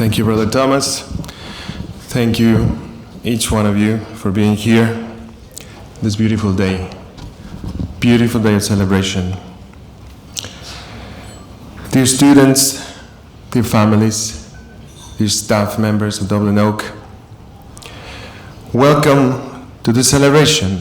Thank you, Brother Thomas. Thank you, each one of you, for being here this beautiful day of celebration. Dear students, dear families, dear staff members of Dublin Oak, welcome to the celebration,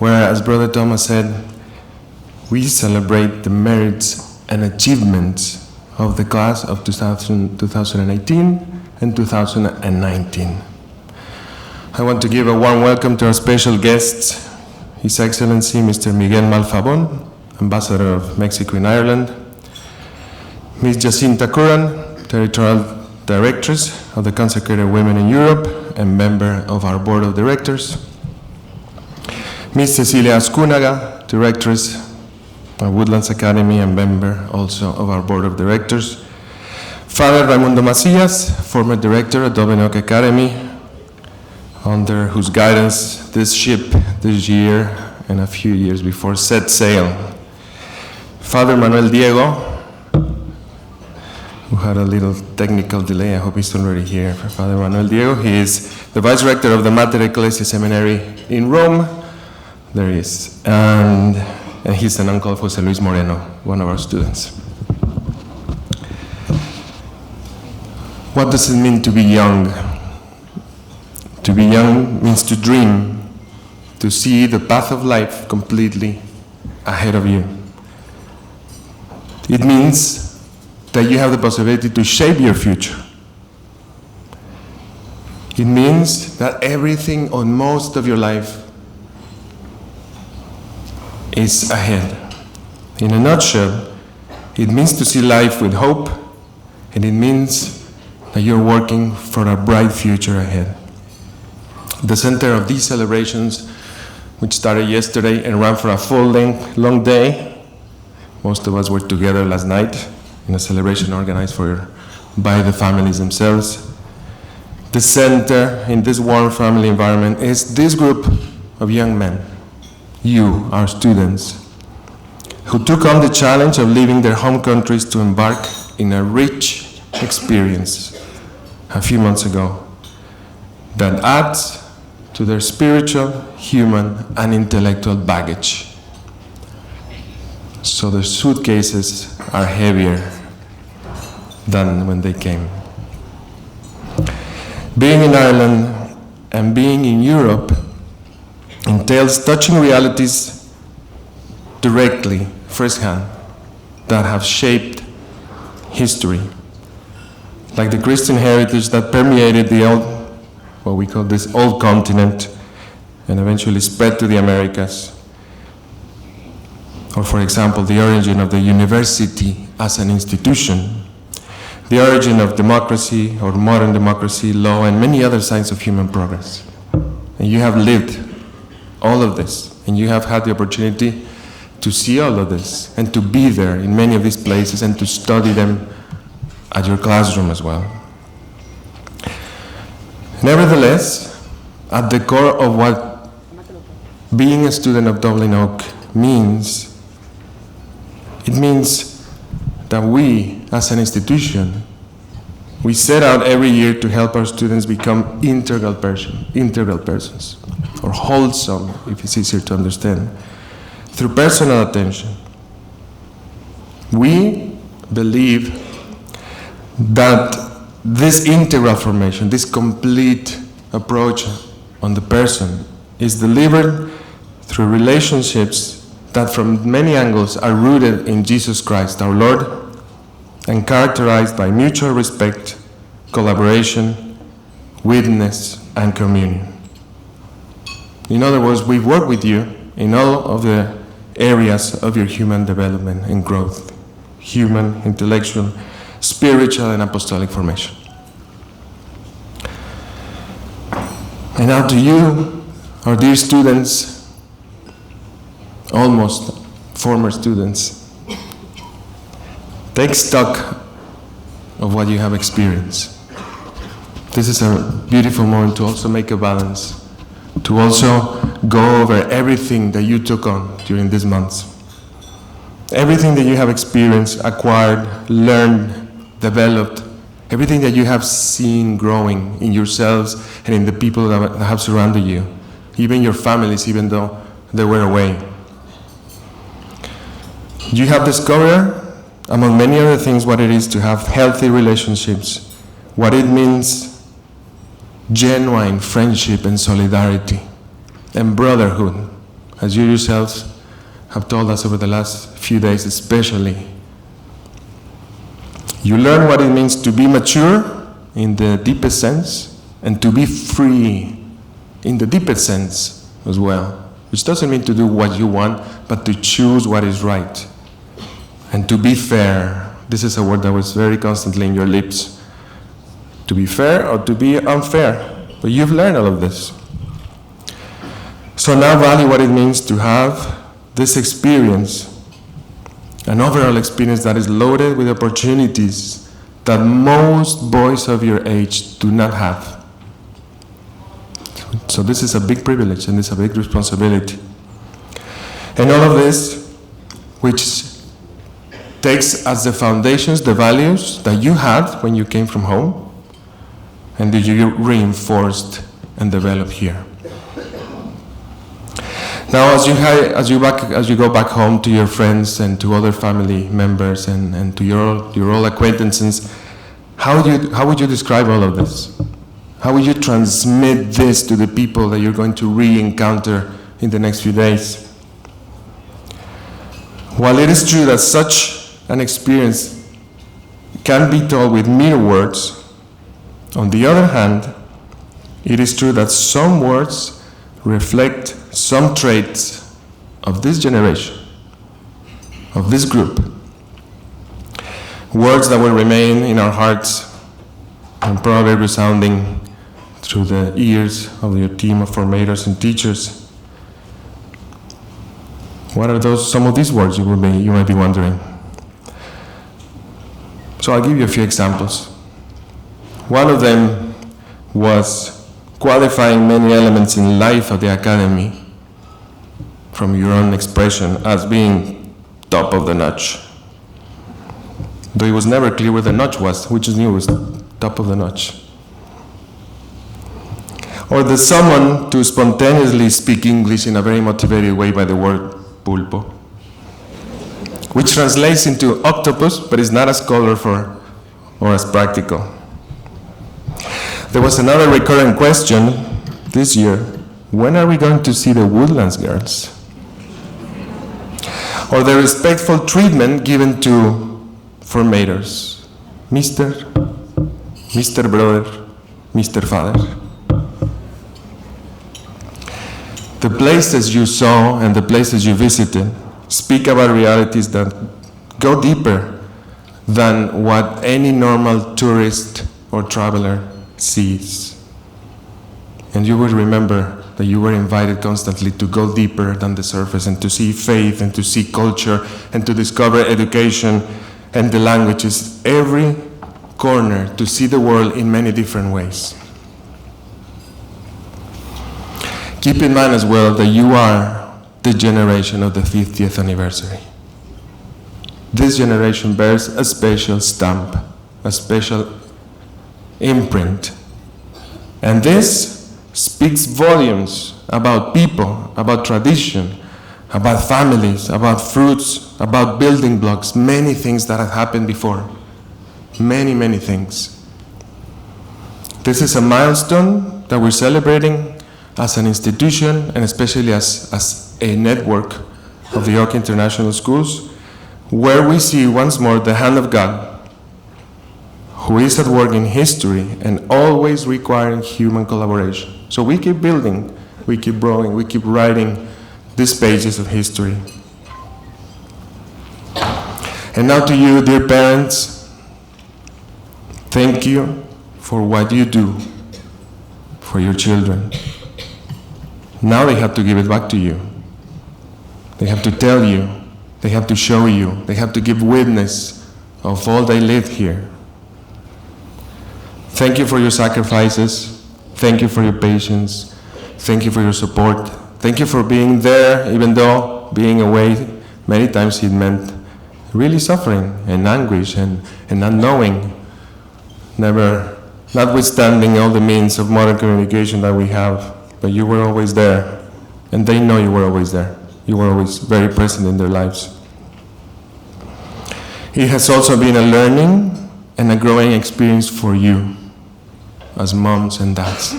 where, as Brother Thomas said, we celebrate the merits and achievements of the class of 2018 and 2019. I want to give a warm welcome to our special guests, His Excellency Mr. Miguel Malfabon, Ambassador of Mexico in Ireland, Ms. Jacinta Curran, Territorial Directress of the Consecrated Women in Europe and member of our Board of Directors, Ms. Cecilia Azcúnaga, Directress of Woodlands Academy and member also of our Board of Directors, Father Raimundo Macías, former Director at Dublin Oak Academy, under whose guidance this ship this year and a few years before set sail, Father Manuel Diego, who had a little technical delay. I hope he's already here. Father Manuel Diego, he is the Vice Rector of the Mater Ecclesiae Seminary in Rome. There he is. And he's an uncle of Jose Luis Moreno, one of our students. What does it mean to be young? To be young means to dream, to see the path of life completely ahead of you. It means that you have the possibility to shape your future. It means that everything on most of your life is ahead. In a nutshell, it means to see life with hope, and it means that you're working for a bright future ahead. The center of these celebrations, which started yesterday and ran for a long day, most of us were together last night in a celebration organized by the families themselves. The center in this warm family environment is this group of young men, you, our students, who took on the challenge of leaving their home countries to embark in a rich experience a few months ago that adds to their spiritual, human, and intellectual baggage. So the suitcases are heavier than when they came. Being in Ireland and being in Europe entails touching realities directly, firsthand, that have shaped history, like the Christian heritage that permeated what we call this old continent and eventually spread to the Americas. Or, for example, the origin of the university as an institution, the origin of democracy or modern democracy, law, and many other signs of human progress. And you have lived all of this, and you have had the opportunity to see all of this and to be there in many of these places and to study them at your classroom as well. Nevertheless, at the core of what being a student of Dublin Oak means, it means that we, as an institution, we set out every year to help our students become integral persons, or wholesome, if it's easier to understand, through personal attention. We believe that this integral formation, this complete approach on the person, is delivered through relationships that from many angles are rooted in Jesus Christ, our Lord, and characterized by mutual respect, collaboration, witness, and communion. In other words, we work with you in all of the areas of your human development and growth, human, intellectual, spiritual, and apostolic formation. And now to you, our dear students, almost former students, take stock of what you have experienced. This is a beautiful moment to also make a balance, to also go over everything that you took on during these months. Everything that you have experienced, acquired, learned, developed, everything that you have seen growing in yourselves and in the people that have surrounded you, even your families, even though they were away. You have discovered, among many other things, what it is to have healthy relationships, what it means genuine friendship and solidarity and brotherhood, as you yourselves have told us over the last few days especially. You learn what it means to be mature in the deepest sense and to be free in the deepest sense as well, which doesn't mean to do what you want, but to choose what is right. And to be fair. This is a word that was very constantly in your lips. To be fair or to be unfair. But you've learned all of this. So now value what it means to have this experience, an overall experience that is loaded with opportunities that most boys of your age do not have. So this is a big privilege and it's a big responsibility. And all of this, which takes as the foundations the values that you had when you came from home and that you reinforced and developed here. Now, as you go back home to your friends and to other family members and to your old acquaintances, how would you describe all of this? How would you transmit this to the people that you're going to re-encounter in the next few days? While it is true that such an experience can be told with mere words, on the other hand, it is true that some words reflect some traits of this generation, of this group. Words that will remain in our hearts and probably resounding through the ears of your team of formators and teachers. What are some of these words, you might be wondering? So I'll give you a few examples. One of them was qualifying many elements in life of the Academy from your own expression as being top of the notch. Though it was never clear where the notch was, we just knew it was top of the notch. Or the someone to spontaneously speak English in a very motivated way by the word pulpo, which translates into octopus, but is not as colorful or as practical. There was another recurrent question this year: when are we going to see the Woodlands girls? Or the respectful treatment given to formators: Mr. Brother, Mr. Father. The places you saw and the places you visited speak about realities that go deeper than what any normal tourist or traveler sees. And you will remember that you were invited constantly to go deeper than the surface and to see faith and to see culture and to discover education and the languages, every corner, to see the world in many different ways. Keep in mind as well that you are the generation of the 50th anniversary. This generation bears a special stamp, a special imprint. And this speaks volumes about people, about tradition, about families, about fruits, about building blocks, many things that have happened before. Many, many things. This is a milestone that we're celebrating as an institution and especially as a network of the Oak International Schools, where we see once more the hand of God, who is at work in history and always requiring human collaboration. So we keep building, we keep growing, we keep writing these pages of history. And now to you, dear parents, thank you for what you do for your children. Now they have to give it back to you. They have to tell you, they have to show you, they have to give witness of all they lived here. Thank you for your sacrifices. Thank you for your patience. Thank you for your support. Thank you for being there, even though being away many times it meant really suffering and anguish and not knowing never, notwithstanding all the means of modern communication that we have, but you were always there, and they know you were always there. You were always very present in their lives. It has also been a learning and a growing experience for you as moms and dads.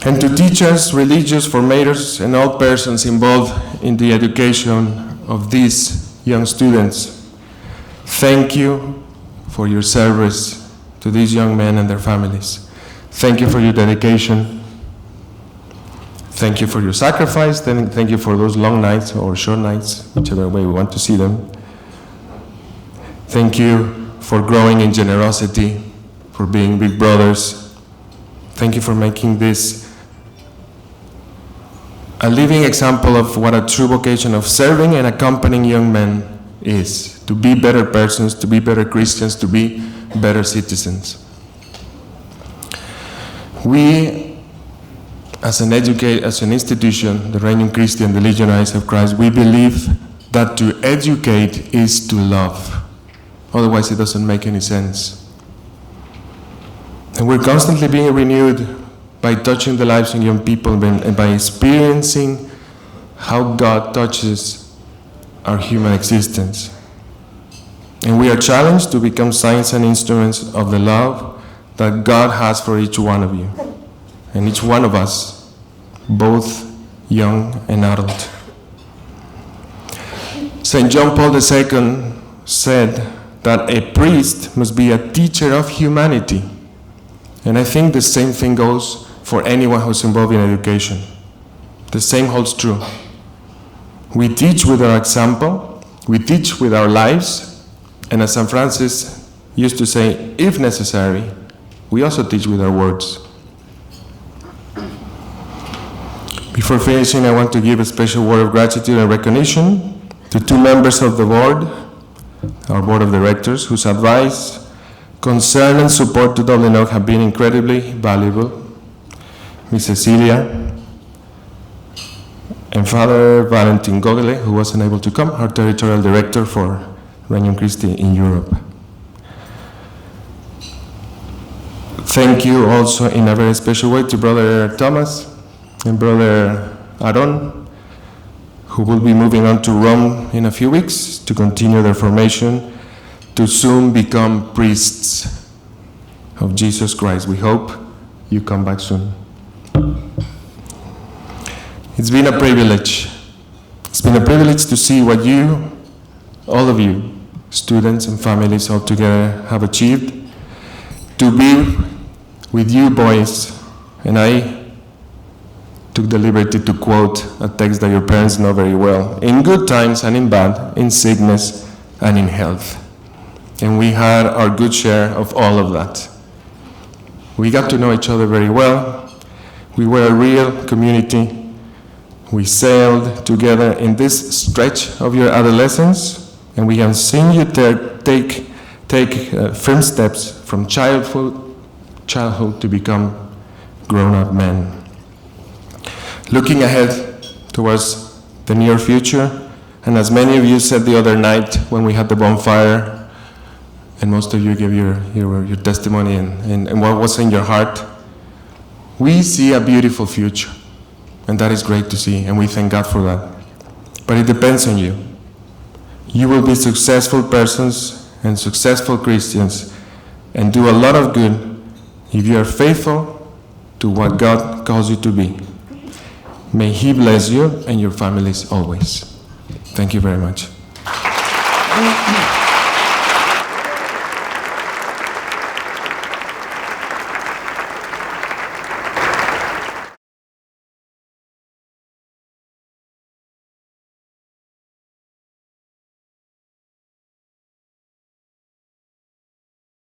And to teachers, religious formators, and all persons involved in the education of these young students, thank you for your service to these young men and their families. Thank you for your dedication. Thank you for your sacrifice. Thank you for those long nights or short nights, whichever way we want to see them. Thank you for growing in generosity, for being big brothers. Thank you for making this a living example of what a true vocation of serving and accompanying young men is, to be better persons, to be better Christians, to be better citizens. We, as an institution, the Reigning Christian, the Legionaries of Christ, we believe that to educate is to love. Otherwise, it doesn't make any sense. And we're constantly being renewed by touching the lives of young people and by experiencing how God touches our human existence. And we are challenged to become signs and instruments of the love that God has for each one of you, and each one of us, both young and adult. St. John Paul II said that a priest must be a teacher of humanity. And I think the same thing goes for anyone who's involved in education. The same holds true. We teach with our example, we teach with our lives, and as St. Francis used to say, if necessary, we also teach with our words. Before finishing, I want to give a special word of gratitude and recognition to two members of the board, our board of directors, whose advice, concern, and support to Dublin Oak have been incredibly valuable. Ms. Cecilia and Father Valentin Gogele, who wasn't able to come, our territorial director for Regnum Christi in Europe. Thank you also in a very special way to Brother Thomas and Brother Aaron, who will be moving on to Rome in a few weeks to continue their formation to soon become priests of Jesus Christ. We hope you come back soon. It's been a privilege. It's been a privilege to see what you, all of you, students and families all together, have achieved. To be with you boys, and I took the liberty to quote a text that your parents know very well, in good times and in bad, in sickness and in health. And we had our good share of all of that. We got to know each other very well. We were a real community. We sailed together in this stretch of your adolescence, and we have seen you take firm steps from childhood to become grown-up men. Looking ahead towards the near future, and as many of you said the other night when we had the bonfire, and most of you gave your testimony and what was in your heart, we see a beautiful future, and that is great to see, and we thank God for that. But it depends on you. You will be successful persons and successful Christians and do a lot of good if you are faithful to what God calls you to be. May He bless you and your families always. Thank you very much.